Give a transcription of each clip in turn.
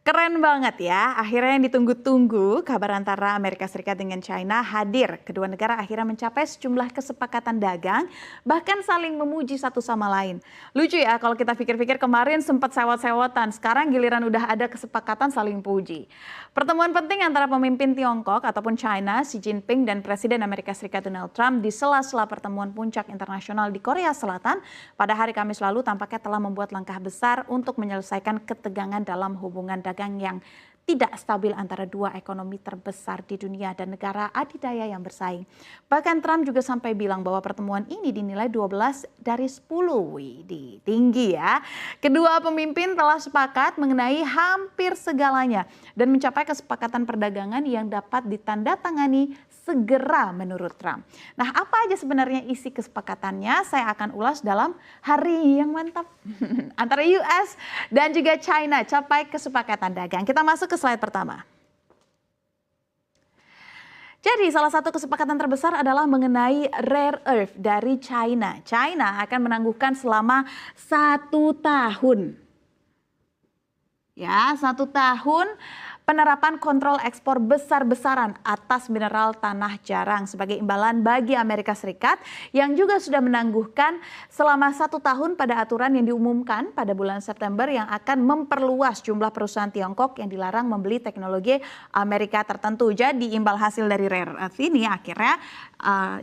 Keren banget ya, akhirnya yang ditunggu-tunggu kabar antara Amerika Serikat dengan China hadir. Kedua negara akhirnya mencapai sejumlah kesepakatan dagang, bahkan saling memuji satu sama lain. Lucu ya kalau kita pikir-pikir kemarin sempat sewot-sewotan, sekarang giliran udah ada kesepakatan saling puji. Pertemuan penting antara pemimpin Tiongkok ataupun China, Xi Jinping dan Presiden Amerika Serikat Donald Trump di sela-sela pertemuan puncak internasional di Korea Selatan pada hari Kamis lalu tampaknya telah membuat langkah besar untuk menyelesaikan ketegangan dalam hubungan dagang yang tidak stabil antara dua ekonomi terbesar di dunia dan negara adidaya yang bersaing. Bahkan Trump juga sampai bilang bahwa pertemuan ini dinilai 12 dari 10. Widih, tinggi ya. Kedua pemimpin telah sepakat mengenai hampir segalanya dan mencapai kesepakatan perdagangan yang dapat ditandatangani segera menurut Trump. Nah, apa aja sebenarnya isi kesepakatannya? Saya akan ulas dalam hari yang mantap antara US dan juga China capai kesepakatan dagang. Kita masuk ke slide pertama. Jadi salah satu kesepakatan terbesar adalah mengenai rare earth dari China. China akan menangguhkan selama 1 tahun. Ya, 1 tahun penerapan kontrol ekspor besar-besaran atas mineral tanah jarang sebagai imbalan bagi Amerika Serikat yang juga sudah menangguhkan selama 1 tahun pada aturan yang diumumkan pada bulan September yang akan memperluas jumlah perusahaan Tiongkok yang dilarang membeli teknologi Amerika tertentu. Jadi imbal hasil dari rare earth ini akhirnya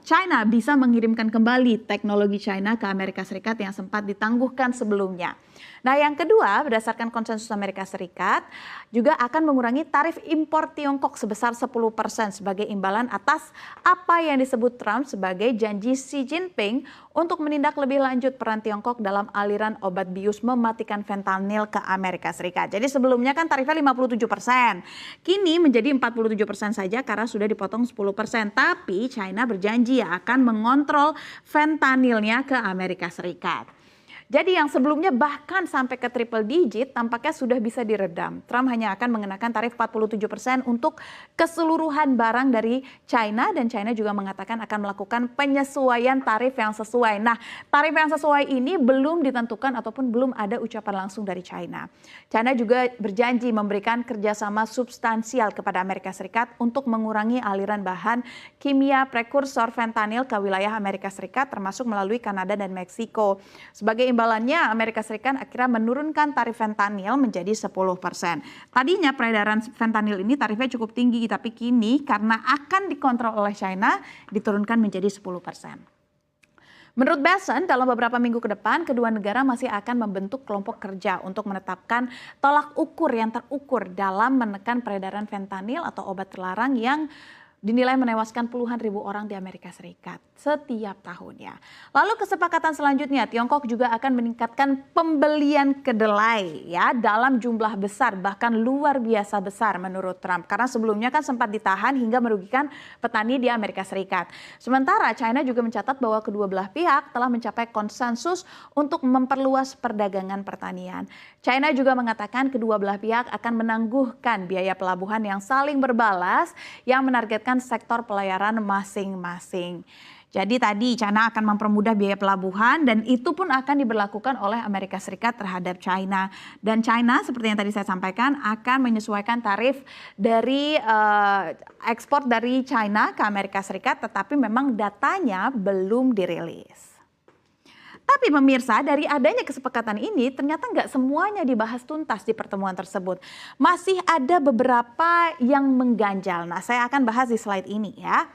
China bisa mengirimkan kembali teknologi China ke Amerika Serikat yang sempat ditangguhkan sebelumnya. Nah, yang kedua, berdasarkan konsensus Amerika Serikat juga akan mengurangi tarif impor Tiongkok sebesar 10% sebagai imbalan atas apa yang disebut Trump sebagai janji Xi Jinping untuk menindak lebih lanjut peran Tiongkok dalam aliran obat bius mematikan fentanyl ke Amerika Serikat. Jadi sebelumnya kan tarifnya 57%. Kini menjadi 47% saja karena sudah dipotong 10%. Tapi China berjanji akan mengontrol fentanylnya ke Amerika Serikat. Jadi yang sebelumnya bahkan sampai ke triple digit tampaknya sudah bisa diredam. Trump hanya akan mengenakan tarif 47% untuk keseluruhan barang dari China dan China juga mengatakan akan melakukan penyesuaian tarif yang sesuai. Nah, tarif yang sesuai ini belum ditentukan ataupun belum ada ucapan langsung dari China. China juga berjanji memberikan kerjasama substansial kepada Amerika Serikat untuk mengurangi aliran bahan kimia prekursor fentanyl ke wilayah Amerika Serikat termasuk melalui Kanada dan Meksiko. Sebagai imbalannya, Amerika Serikat akhirnya menurunkan tarif fentanyl menjadi 10%. Tadinya peredaran fentanyl ini tarifnya cukup tinggi, tapi kini karena akan dikontrol oleh China, diturunkan menjadi 10%. Menurut Besant, dalam beberapa minggu ke depan, kedua negara masih akan membentuk kelompok kerja untuk menetapkan tolak ukur yang terukur dalam menekan peredaran fentanyl atau obat terlarang yang dinilai menewaskan puluhan ribu orang di Amerika Serikat setiap tahunnya. Lalu kesepakatan selanjutnya, Tiongkok juga akan meningkatkan pembelian kedelai ya dalam jumlah besar, bahkan luar biasa besar menurut Trump. Karena sebelumnya kan sempat ditahan hingga merugikan petani di Amerika Serikat. Sementara China juga mencatat bahwa kedua belah pihak telah mencapai konsensus untuk memperluas perdagangan pertanian. China juga mengatakan kedua belah pihak akan menangguhkan biaya pelabuhan yang saling berbalas yang menargetkan sektor pelayaran masing-masing. Jadi tadi China akan mempermudah biaya pelabuhan dan itu pun akan diberlakukan oleh Amerika Serikat terhadap China. Dan China seperti yang tadi saya sampaikan akan menyesuaikan tarif dari ekspor dari China ke Amerika Serikat, tetapi memang datanya belum dirilis. Tapi pemirsa, dari adanya kesepakatan ini ternyata nggak semuanya dibahas tuntas di pertemuan tersebut. Masih ada beberapa yang mengganjal. Nah, saya akan bahas di slide ini ya.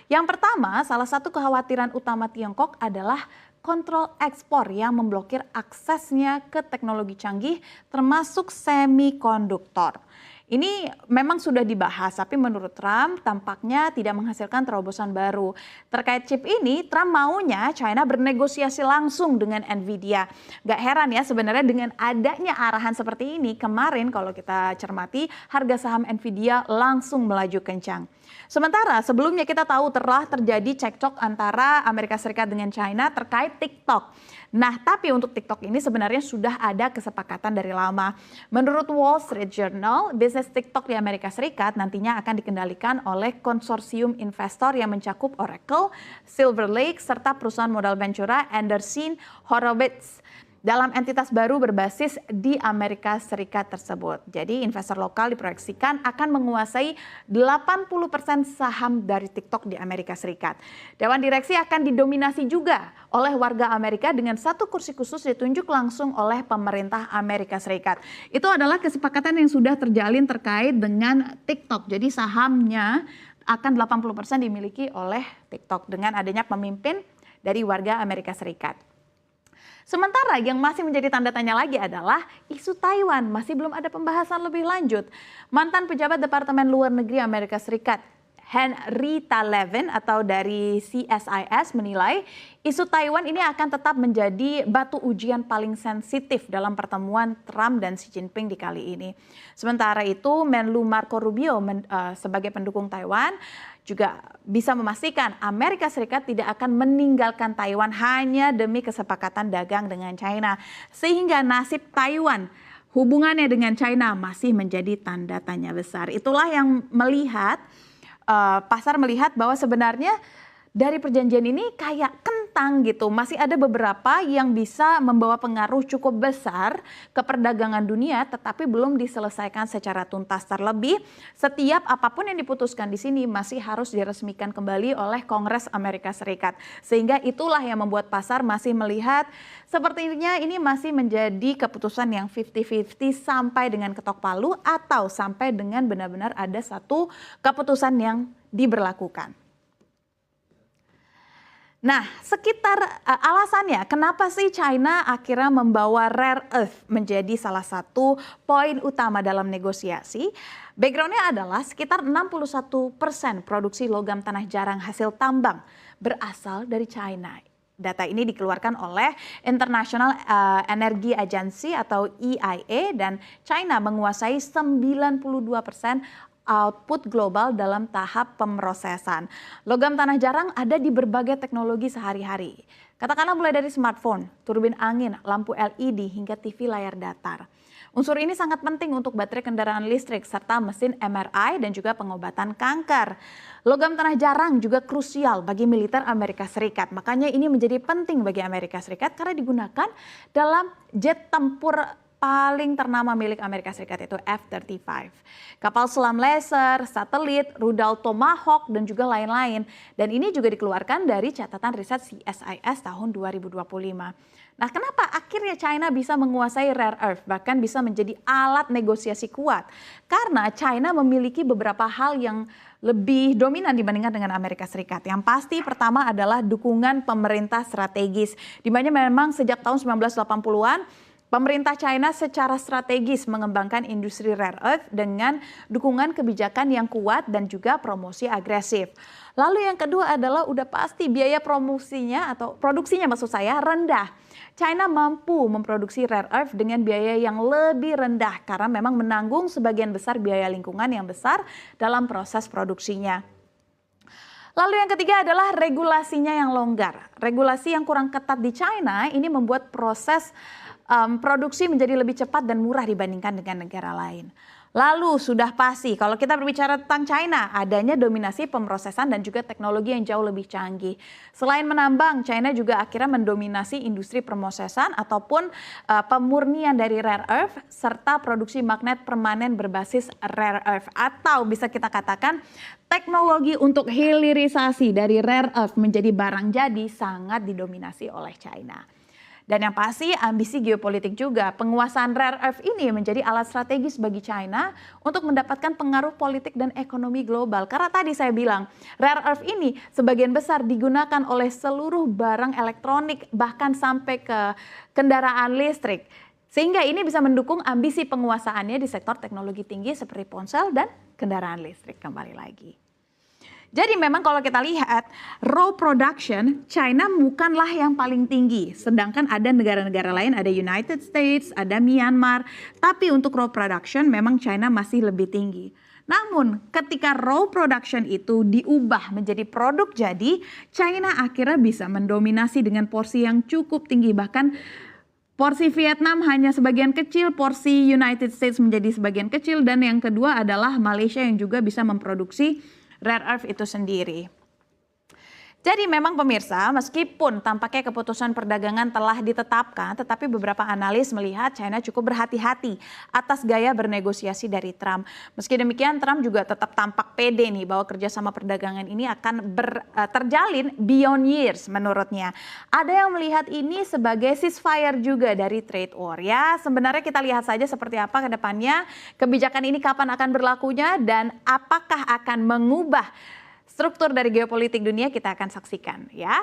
Yang pertama, salah satu kekhawatiran utama Tiongkok adalah kontrol ekspor yang memblokir aksesnya ke teknologi canggih termasuk semikonduktor. Ini memang sudah dibahas, tapi menurut Trump tampaknya tidak menghasilkan terobosan baru. Terkait chip ini, Trump maunya China bernegosiasi langsung dengan Nvidia. Gak heran ya sebenarnya dengan adanya arahan seperti ini, kemarin kalau kita cermati harga saham Nvidia langsung melaju kencang. Sementara sebelumnya kita tahu telah terjadi cekcok antara Amerika Serikat dengan China terkait TikTok. Nah, tapi untuk TikTok ini sebenarnya sudah ada kesepakatan dari lama. Menurut Wall Street Journal, bisnis TikTok di Amerika Serikat nantinya akan dikendalikan oleh konsorsium investor yang mencakup Oracle, Silver Lake, serta perusahaan modal Ventura Andreessen Horowitz. dalam entitas baru berbasis di Amerika Serikat tersebut. Jadi investor lokal diproyeksikan akan menguasai 80% saham dari TikTok di Amerika Serikat. Dewan direksi akan didominasi juga oleh warga Amerika dengan 1 kursi khusus ditunjuk langsung oleh pemerintah Amerika Serikat. Itu adalah kesepakatan yang sudah terjalin terkait dengan TikTok. Jadi sahamnya akan 80% dimiliki oleh TikTok dengan adanya pemimpin dari warga Amerika Serikat. Sementara yang masih menjadi tanda tanya lagi adalah isu Taiwan. Masih belum ada pembahasan lebih lanjut. Mantan pejabat Departemen Luar Negeri Amerika Serikat Henrietta Levin atau dari CSIS menilai isu Taiwan ini akan tetap menjadi batu ujian paling sensitif dalam pertemuan Trump dan Xi Jinping di kali ini. Sementara itu Menlu Marco Rubio sebagai pendukung Taiwan juga bisa memastikan Amerika Serikat tidak akan meninggalkan Taiwan hanya demi kesepakatan dagang dengan China. Sehingga nasib Taiwan hubungannya dengan China masih menjadi tanda tanya besar. Itulah yang pasar melihat bahwa sebenarnya dari perjanjian ini kayak kentang gitu. Masih ada beberapa yang bisa membawa pengaruh cukup besar ke perdagangan dunia tetapi belum diselesaikan secara tuntas. Terlebih setiap apapun yang diputuskan di sini masih harus diresmikan kembali oleh Kongres Amerika Serikat. Sehingga itulah yang membuat pasar masih melihat sepertinya ini masih menjadi keputusan yang 50-50 sampai dengan ketok palu atau sampai dengan benar-benar ada satu keputusan yang diberlakukan. Nah, sekitar alasannya kenapa sih China akhirnya membawa rare earth menjadi salah satu poin utama dalam negosiasi? Backgroundnya adalah sekitar 61% produksi logam tanah jarang hasil tambang berasal dari China. Data ini dikeluarkan oleh International Energy Agency atau EIA dan China menguasai 92% output global dalam tahap pemrosesan. Logam tanah jarang ada di berbagai teknologi sehari-hari. Katakanlah mulai dari smartphone, turbin angin, lampu LED hingga TV layar datar. Unsur ini sangat penting untuk baterai kendaraan listrik serta mesin MRI dan juga pengobatan kanker. Logam tanah jarang juga krusial bagi militer Amerika Serikat. Makanya ini menjadi penting bagi Amerika Serikat karena digunakan dalam jet tempur paling ternama milik Amerika Serikat yaitu F-35. Kapal selam laser, satelit, rudal Tomahawk dan juga lain-lain. Dan ini juga dikeluarkan dari catatan riset CSIS tahun 2025. Nah, kenapa akhirnya China bisa menguasai rare earth bahkan bisa menjadi alat negosiasi kuat? Karena China memiliki beberapa hal yang lebih dominan dibandingkan dengan Amerika Serikat. Yang pasti pertama adalah dukungan pemerintah strategis. Di mana memang sejak tahun 1980-an pemerintah China secara strategis mengembangkan industri rare earth dengan dukungan kebijakan yang kuat dan juga promosi agresif. Lalu yang kedua adalah udah pasti biaya promosinya atau produksinya maksud saya rendah. China mampu memproduksi rare earth dengan biaya yang lebih rendah karena memang menanggung sebagian besar biaya lingkungan yang besar dalam proses produksinya. Lalu yang ketiga adalah regulasinya yang longgar. Regulasi yang kurang ketat di China ini membuat proses produksi menjadi lebih cepat dan murah dibandingkan dengan negara lain. Lalu sudah pasti kalau kita berbicara tentang China, adanya dominasi pemrosesan dan juga teknologi yang jauh lebih canggih. Selain menambang, China juga akhirnya mendominasi industri pemrosesan ataupun pemurnian dari rare earth serta produksi magnet permanen berbasis rare earth. Atau bisa kita katakan teknologi untuk hilirisasi dari rare earth menjadi barang jadi sangat didominasi oleh China. Dan yang pasti ambisi geopolitik juga. Penguasaan rare earth ini menjadi alat strategis bagi China untuk mendapatkan pengaruh politik dan ekonomi global. Karena tadi saya bilang rare earth ini sebagian besar digunakan oleh seluruh barang elektronik bahkan sampai ke kendaraan listrik. Sehingga ini bisa mendukung ambisi penguasaannya di sektor teknologi tinggi seperti ponsel dan kendaraan listrik kembali lagi. Jadi memang kalau kita lihat raw production China bukanlah yang paling tinggi. Sedangkan ada negara-negara lain, ada United States, ada Myanmar. Tapi untuk raw production memang China masih lebih tinggi. Namun ketika raw production itu diubah menjadi produk jadi, China akhirnya bisa mendominasi dengan porsi yang cukup tinggi. Bahkan porsi Vietnam hanya sebagian kecil, porsi United States menjadi sebagian kecil. Dan yang kedua adalah Malaysia yang juga bisa memproduksi rare earth itu sendiri. Jadi memang pemirsa, meskipun tampaknya keputusan perdagangan telah ditetapkan, tetapi beberapa analis melihat China cukup berhati-hati atas gaya bernegosiasi dari Trump. Meski demikian, Trump juga tetap tampak pede nih bahwa kerjasama perdagangan ini akan terjalin beyond years menurutnya. Ada yang melihat ini sebagai ceasefire juga dari trade war. Ya, sebenarnya kita lihat saja seperti apa ke depannya kebijakan ini kapan akan berlakunya dan apakah akan mengubah struktur dari geopolitik dunia, kita akan saksikan ya.